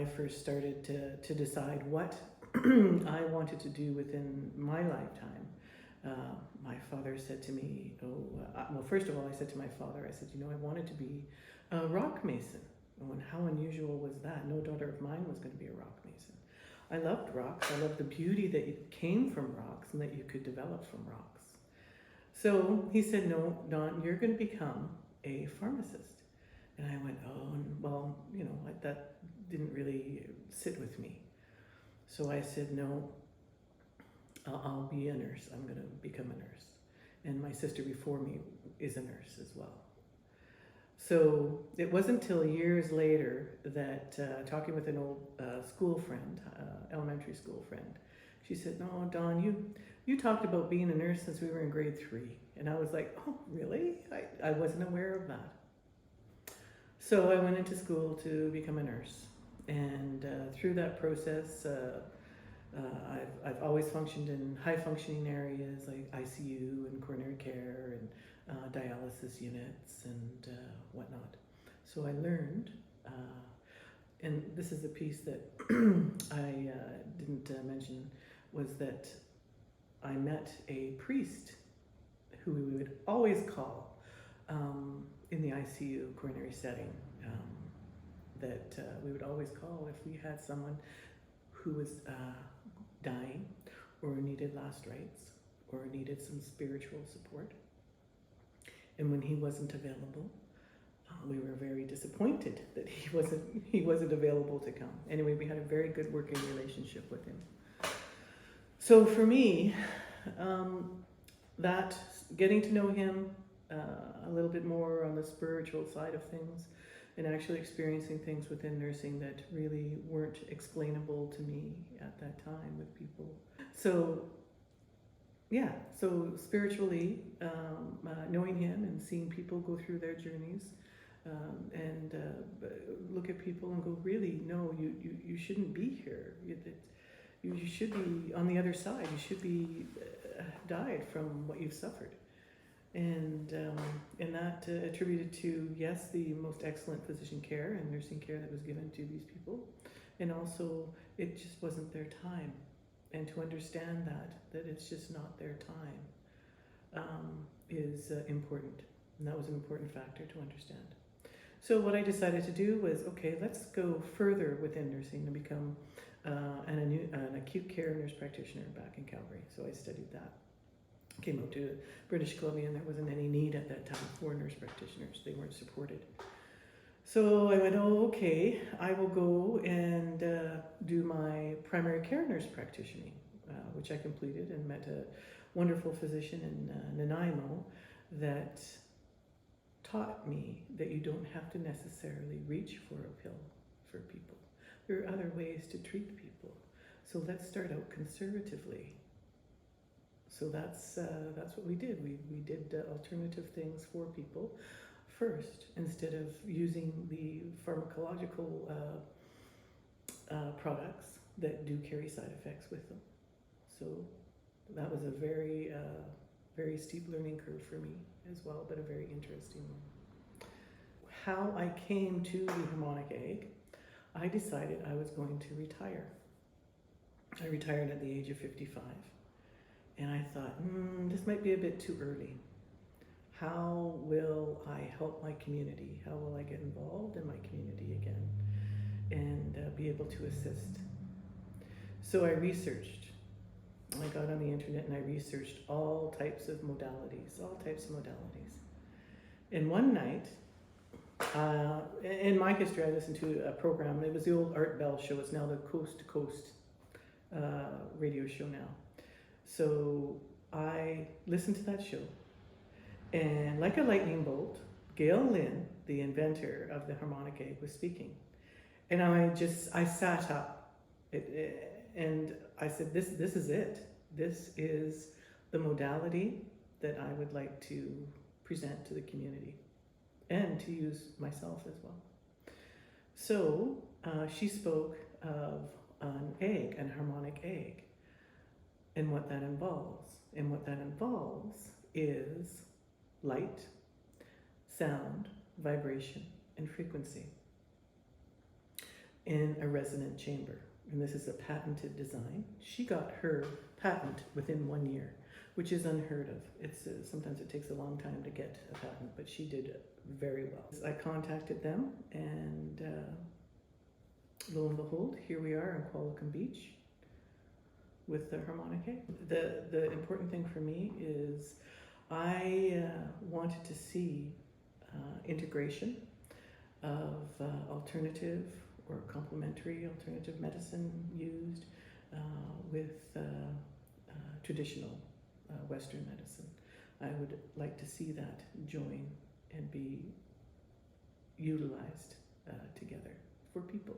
first started to decide what I wanted to do within my lifetime, my father said to me, well, first of all, I said to my father, I said, I wanted to be a rock mason. And how unusual was that? No daughter of mine was going to be a rock mason. I loved rocks. I loved the beauty that came from rocks and that you could develop from rocks. So he said, no, Dawn, you're going to become a pharmacist. And I went, oh, well, that didn't really sit with me. So I said, no, I'll be a nurse. I'm going to become a nurse. And my sister before me is a nurse as well. So it wasn't until years later that talking with an old school friend, elementary school friend, she said, no, Dawn, you talked about being a nurse since we were in grade 3. And I was like, oh, really? I wasn't aware of that. So I went into school to become a nurse. And through that process, I've always functioned in high functioning areas like ICU and coronary care and dialysis units and whatnot. So I learned, and this is a piece that I didn't mention, was that I met a priest who we would always call in the ICU coronary setting, that we would always call if we had someone who was dying or needed last rites or needed some spiritual support. And when he wasn't available, we were very disappointed that he wasn't available to come. Anyway, we had a very good working relationship with him. So for me, that getting to know him a little bit more on the spiritual side of things, and actually experiencing things within nursing that really weren't explainable to me at that time with people. So spiritually, knowing him and seeing people go through their journeys, and look at people and go, really, no, you shouldn't be here. You should be on the other side. You should be died from what you've suffered. And that attributed to, yes, the most excellent physician care and nursing care that was given to these people. And also, it just wasn't their time. And to understand that it's just not their time is important. And that was an important factor to understand. So what I decided to do was, okay, let's go further within nursing and become an acute care nurse practitioner back in Calgary. So I studied that. Came out to British Columbia, and there wasn't any need at that time for nurse practitioners. They weren't supported. So I went, okay, I will go and do my primary care nurse practitioning, which I completed and met a wonderful physician in Nanaimo that taught me that you don't have to necessarily reach for a pill for people. There are other ways to treat people. So let's start out conservatively. So that's what we did. We did alternative things for people first, instead of using the pharmacological products that do carry side effects with them. So that was a very, very steep learning curve for me as well, but a very interesting one. How I came to the Harmonic Egg, I decided I was going to retire. I retired at the age of 55. And I thought, this might be a bit too early. How will I help my community? How will I get involved in my community again and be able to assist? So I researched. I got on the internet and I researched all types of modalities. And one night, in my history, I listened to a program. It was the old Art Bell show. It's now the Coast to Coast radio show now. So I listened to that show, and like a lightning bolt, Gail Lynn, the inventor of the Harmonic Egg, was speaking. And I sat up and I said, this is it. This is the modality that I would like to present to the community and to use myself as well. So she spoke of an egg, an harmonic egg, and what that involves. And what that involves is light, sound, vibration, and frequency. in a resonant chamber. And this is a patented design. She got her patent within 1 year, which is unheard of. It's sometimes it takes a long time to get a patent, but she did it very well. I contacted them, and lo and behold, here we are in Qualicum Beach with the Harmonic Egg. The important thing for me is I wanted to see integration of alternative or complementary alternative medicine used with traditional Western medicine. I would like to see that join and be utilized together for people.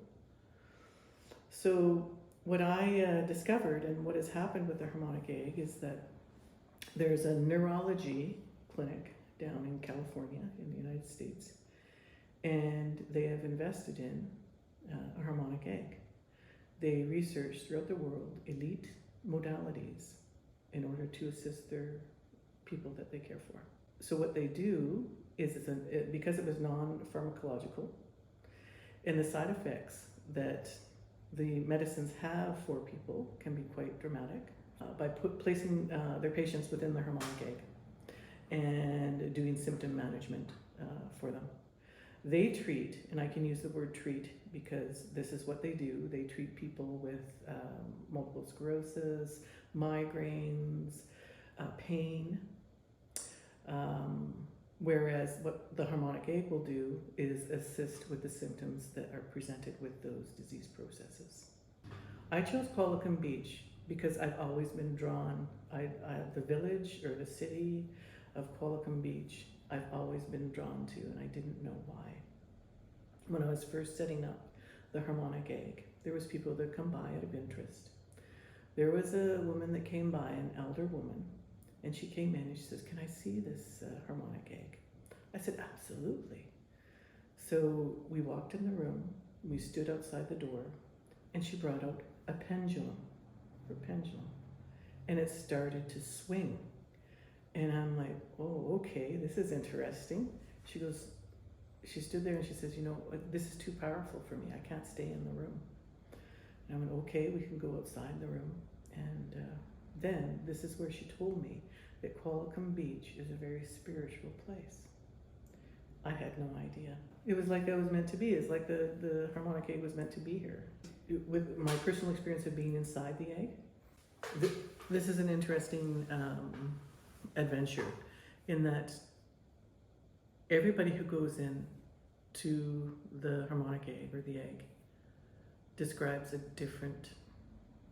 So what I discovered and what has happened with the Harmonic Egg is that there's a neurology clinic down in California in the United States, and they have invested in a harmonic egg. They research throughout the world elite modalities in order to assist their people that they care for. So what they do is, because it was non-pharmacological, and the side effects that the medicines have for people can be quite dramatic, by placing their patients within the harmonic egg and doing symptom management for them. They treat, and I can use the word treat because this is what they do, they treat people with multiple sclerosis, migraines, pain, whereas what the harmonic egg will do is assist with the symptoms that are presented with those disease processes. I chose Qualicum Beach because I've always been drawn, the village or the city of Qualicum Beach, I've always been drawn to, and I didn't know why. When I was first setting up the harmonic egg, there was people that come by out of interest. There was a woman that came by, an elder woman, and she came in and she says, "Can I see this harmonic egg?" I said, "Absolutely." So we walked in the room, we stood outside the door, and she brought out a pendulum, her pendulum, and it started to swing. And I'm like, "Oh, okay, this is interesting." She stood there and she says, "You know, this is too powerful for me. I can't stay in the room." And I went, "Okay, we can go outside the room." And then this is where she told me that Qualicum Beach is a very spiritual place. I had no idea. It was like I was meant to be. It's like the harmonic egg was meant to be here. With my personal experience of being inside the egg, this is an interesting adventure in that everybody who goes in to the harmonic egg or the egg describes a different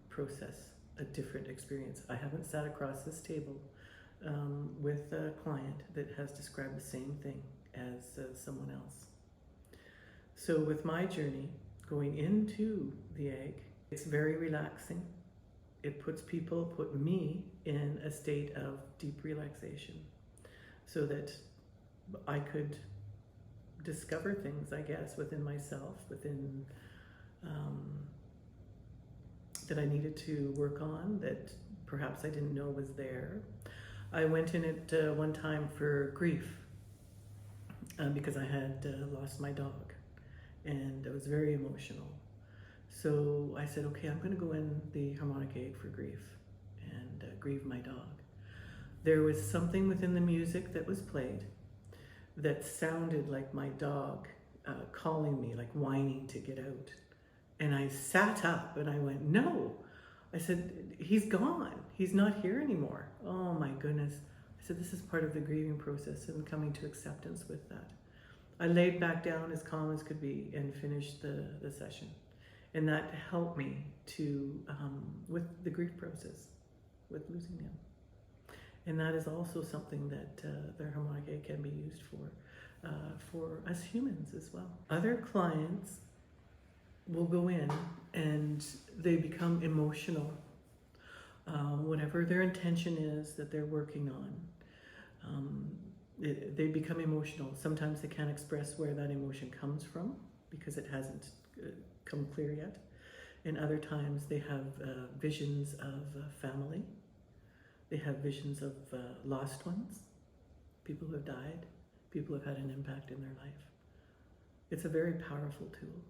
process, a different experience. I haven't sat across this table with a client that has described the same thing as someone else. So with my journey going into the egg, it's very relaxing. It put me in a state of deep relaxation so that I could discover things, I guess, within myself, that I needed to work on, that perhaps I didn't know was there. I went in at one time for grief because I had lost my dog, and I was very emotional. So I said, okay, I'm going to go in the harmonic egg for grief and grieve my dog. There was something within the music that was played that sounded like my dog calling me, like whining to get out. And I sat up and I went, no. I said, he's gone. He's not here anymore. Oh my goodness. I said, this is part of the grieving process and coming to acceptance with that. I laid back down as calm as could be and finished the session. And that helped me to, with the grief process, with losing him. And that is also something that the harmonic egg can be used for us humans as well. Other clients will go in and they become emotional. Whatever their intention is that they're working on, they become emotional. Sometimes they can't express where that emotion comes from because it hasn't come clear yet. And other times they have visions of family. They have visions of lost ones, people who have died, people who have had an impact in their life. It's a very powerful tool.